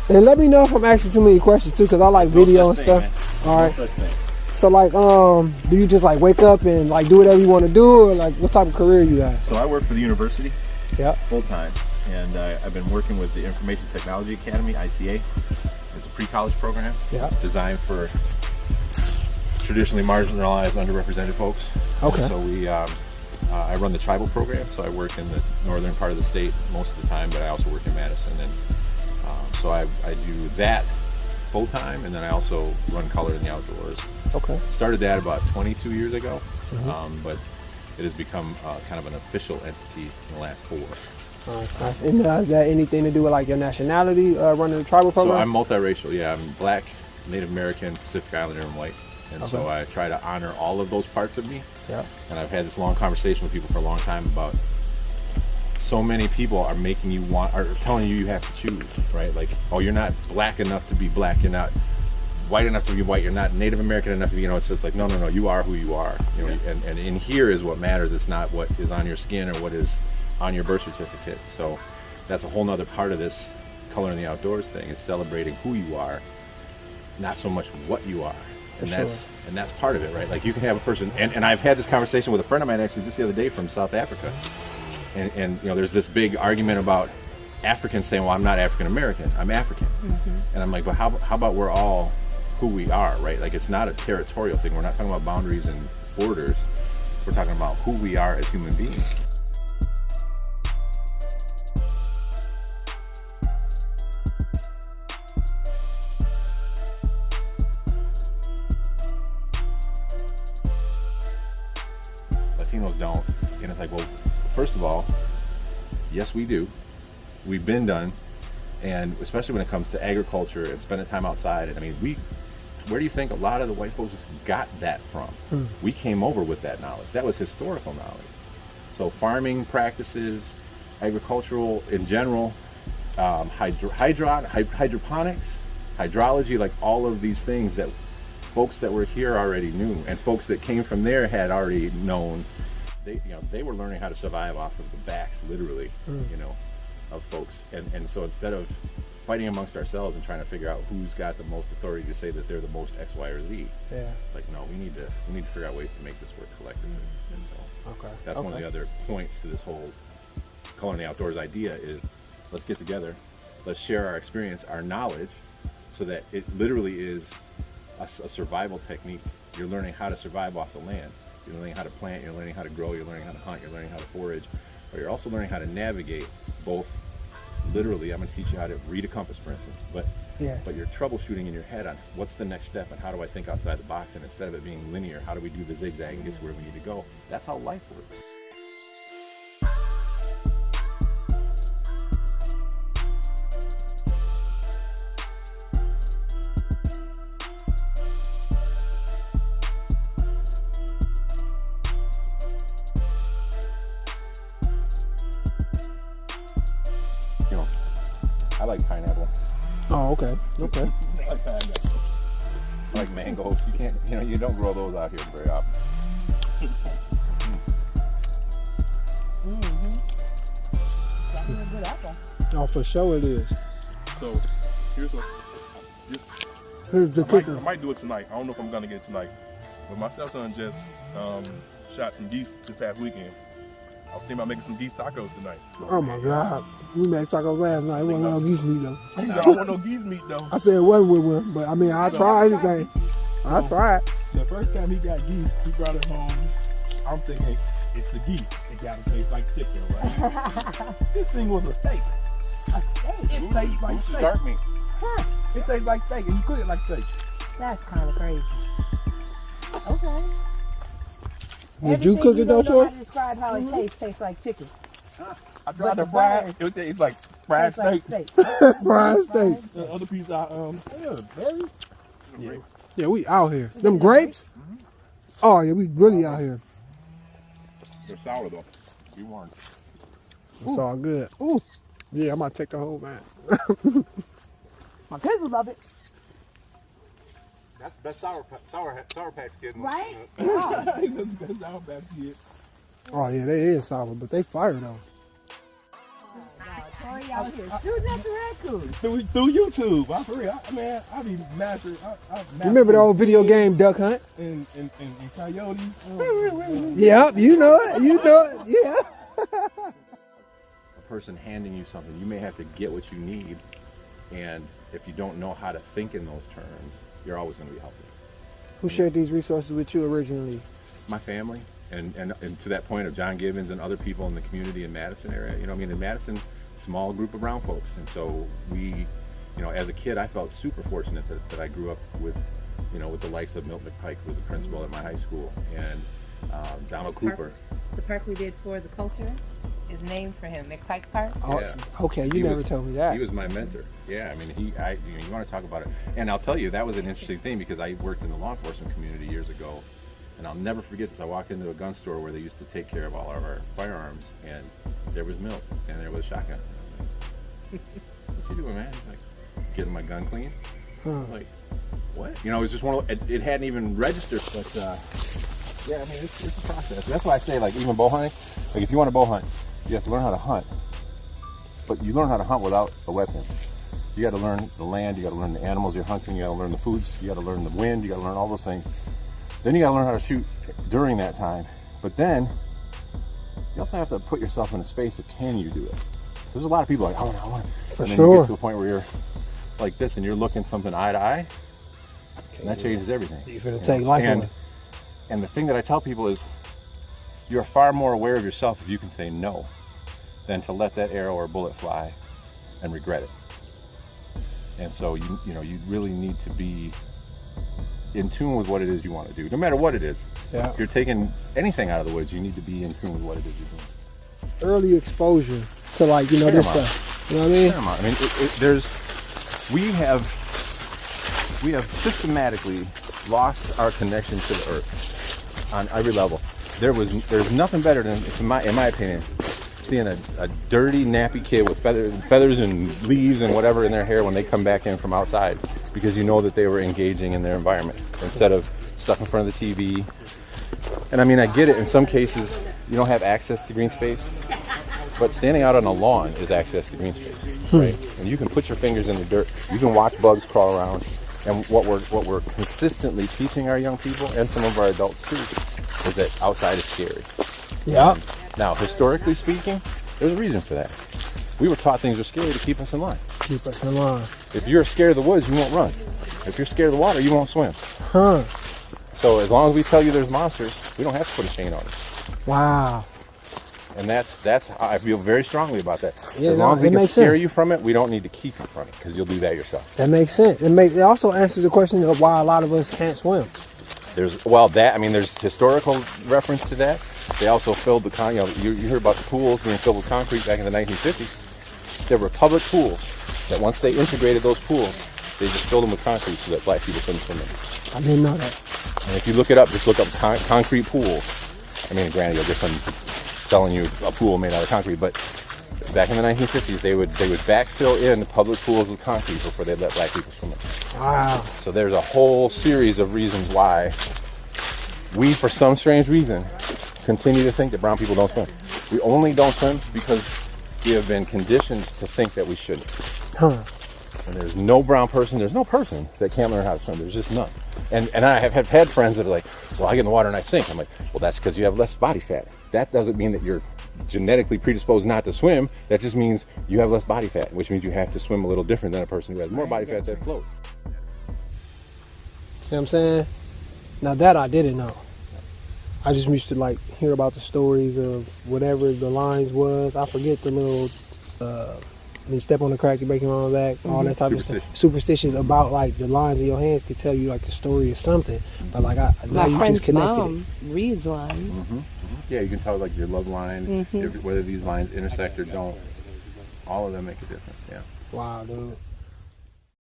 And let me know if I'm asking too many questions too, because I like video and stuff. All right. So like, do you just like wake up and like do whatever you want to do, or like what type of career you got? So I work for the university. Yeah. Full time, and I've been working with the Information Technology Academy (ITA). It's a pre-college program. Yeah. Designed for traditionally marginalized, underrepresented folks. Okay. So we, I run the tribal program. So I work in the northern part of the state most of the time, but I also work in Madison. And so I do that full time, and then I also run color in the outdoors. Okay. Started that about 22 years ago, but it has become kind of an official entity in the last 4. Nice. And does that anything to do with like your nationality, running the tribal program? So I'm multiracial. Yeah, I'm Black, Native American, Pacific Islander, and white. And so I try to honor all of those parts of me. Yeah. And I've had this long conversation with people for a long time about so many people are making you are telling you have to choose, right? Like, oh, you're not Black enough to be Black. You're not white enough to be white. You're not Native American enough to be, so it's like, no, you are who you are. And in here is what matters. It's not what is on your skin or what is on your birth certificate. So that's a whole nother part of this color in the outdoors thing, is celebrating who you are, not so much what you are. And that's part of it, right? Like, you can have a person, and I've had this conversation with a friend of mine actually just the other day from South Africa. And there's this big argument about Africans saying, well, I'm not African American, I'm African. And I'm like, but how about we're all who we are, right? Like, it's not a territorial thing. We're not talking about boundaries and borders. We're talking about who we are as human beings. Latinos don't. And it's like, well, first of all, yes, we do. We've been done. And especially when it comes to agriculture and spending time outside. And I mean, where do you think a lot of the white folks got that from? We came over with that knowledge. That was historical knowledge. So farming practices, agricultural in general, hydroponics, hydrology, like all of these things that folks that were here already knew, and folks that came from there had already known. They were learning how to survive off of the backs, literally, of folks. And so instead of fighting amongst ourselves and trying to figure out who's got the most authority to say that they're the most X, Y, or Z, like, no, we need to figure out ways to make this work collectively. And so that's one of the other points to this whole color in the outdoors idea is, let's get together, let's share our experience, our knowledge, so that it literally is a survival technique. You're learning how to survive off the land. You're learning how to plant, you're learning how to grow, you're learning how to hunt, you're learning how to forage, but you're also learning how to navigate both. Literally, I'm going to teach you how to read a compass, for instance, but you're troubleshooting in your head on what's the next step and how do I think outside the box, and instead of it being linear, how do we do the zigzag and get to where we need to go? That's how life works. I like pineapple. Oh, okay. I like pineapple. I like mangoes. You can't, you don't grow those out here very often. That's a good apple. Oh, for sure it is. So here's the kicker. I might do it tonight. I don't know if I'm gonna get it tonight, but my stepson just shot some geese this past weekend. I was thinking about making some geese tacos tonight. Oh my God. We made tacos last night. It wasn't no geese meat though. I don't want no geese meat though. I said it wasn't with one, but I mean, I try anything. I tried. The first time he got geese, he brought it home. I'm thinking, it's the geese. It gotta taste like chicken, right? This thing was a steak. A steak? It tastes like steak. Start me. Huh. It tastes like steak, and you cook it like steak. That's kind of crazy. Okay. Did you cook it though, Troy? I describe how it tastes like chicken. I tried to fry it. It tastes like fried steak. Fried steak. The other piece, berries. Yeah, we out here. Them grapes? Oh yeah, we really out here. They're sour though. Be warned. It's all good. Ooh. Yeah, I might take the whole man. My kids will love it. That's the best sour patch kid. Right? That's sour patch kid. Oh yeah, they is sour, but they fire though. Tori out here shooting at the raccoons. Through YouTube. I for real. Man, I be mastered. Remember the old video game Duck Hunt? And Coyote. Yep, you know it. You know it. Yeah. A person handing you something, you may have to get what you need, and if you don't know how to think in those terms, you're always going to be helpless. Who shared these resources with you originally? My family, and to that point of John Gibbons and other people in the community in Madison area. You know, I mean, in Madison, small group of brown folks, and so we, you know, as a kid, I felt super fortunate that I grew up with, you know, with the likes of Milt McPike, who was the principal at my high school, and Donald Cooper. The park we did for the culture is named for him, McPike Park. Oh, Yeah. okay, you never told me that. He was my mentor. Yeah, I mean, you know, you want to talk about it, and I'll tell you, that was an interesting thing because I worked in the law enforcement community years ago, and I'll never forget this. I walked into a gun store where they used to take care of all of our firearms, and there was Milt standing there with a shotgun. What you doing, man? He's like, getting my gun clean. Like, what? You know, it was just one of, it hadn't even registered, but yeah, I mean, it's a process. That's why I say, like, even bow hunting, like, if you want to bow hunt, you have to learn how to hunt, but you learn how to hunt without a weapon. You got to learn the land, you got to learn the animals you're hunting, you got to learn the foods, you got to learn the wind, you got to learn all those things. Then you got to learn how to shoot during that time, but then you also have to put yourself in a space of, can you do it? There's a lot of people like, I want to. For and then sure. you get to a point where you're like this and you're looking something eye to eye, and that changes everything. You're gonna take life away. And the thing that I tell people is, you're far more aware of yourself if you can say no, than to let that arrow or bullet fly and regret it. And so you know, you really need to be in tune with what it is you want to do, no matter what it is. Yeah. If you're taking anything out of the woods, you need to be in tune with what it is you're doing. Early exposure to, like, you know, this stuff. You know what I mean? I mean, we have systematically lost our connection to the earth on every level. There's nothing better than, in my opinion, seeing a dirty, nappy kid with feathers and leaves and whatever in their hair when they come back in from outside, because you know that they were engaging in their environment instead of stuck in front of the TV. And I mean, I get it. In some cases, you don't have access to green space, but standing out on a lawn is access to green space, right? And you can put your fingers in the dirt. You can watch bugs crawl around. And what we're consistently teaching our young people and some of our adults too is that outside is scary. Yeah. Now, historically speaking, there's a reason for that. We were taught things are scary to keep us in line. Keep us in line. If you're scared of the woods, you won't run. If you're scared of the water, you won't swim. Huh. So as long as we tell you there's monsters, we don't have to put a chain on it. Wow. And that's I feel very strongly about that. Yeah, as long as we it can makes scare sense. you from it, we don't need to keep you from it, because you'll do that yourself. That makes sense. It also answers the question of why a lot of us can't swim. There's historical reference to that. They also filled you hear about the pools being filled with concrete back in the 1950s. There were public pools that once they integrated those pools, they just filled them with concrete so that black people couldn't swim in them. I didn't know that. And if you look it up, just look up concrete pools. I mean, granted, you'll get some selling you a pool made out of concrete, but back in the 1950s, they would backfill in the public pools with concrete before they let black people swim in. Wow. So there's a whole series of reasons why we, for some strange reason, continue to think that brown people don't swim. We only don't swim because we have been conditioned to think that we shouldn't. Huh. And there's no person that can't learn how to swim. There's just none. And I have had friends that are like, well, I get in the water and I sink. I'm like, well, that's because you have less body fat. That doesn't mean that you're genetically predisposed not to swim. That just means you have less body fat, which means you have to swim a little different than a person who has more body fat that floats. See what I'm saying? Now that I didn't know. I just used to, like, hear about the stories of whatever the lines was. I forget the little, step on the crack, you break your arm back, all that type of stuff. Superstitions about, like, the lines in your hands could tell you, like, the story of something. But, like, now My you friend's just connected mom reads lines. Yeah, you can tell, like, your love line, whether these lines intersect or don't. All of them make a difference, yeah. Wow, dude.